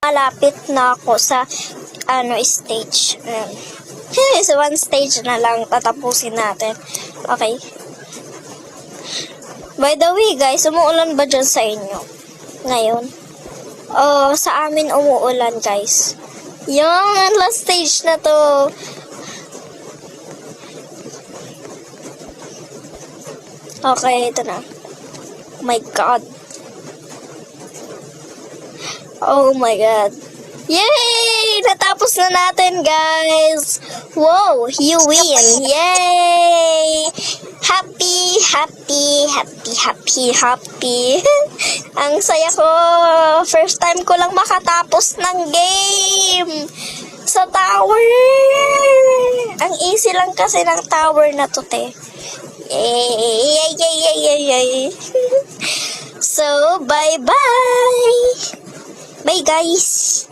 malapit na ako sa stage. So one stage na lang tatapusin natin. Okay. By the way guys, umuulan ba dyan sa inyo ngayon? Sa amin umuulan guys. Yung last stage na to. Okay, ito na. Oh my god. Oh my god. Yay! Natapos na natin, guys. Wow, you win. Yay! Happy, happy, happy, happy, happy. Ang saya ko. First time ko lang makatapos ng game sa tower. Ang easy lang kasi ng tower na to, te. Yay! Yay! Yay! Yay! Yay! So, bye-bye! Bye, guys!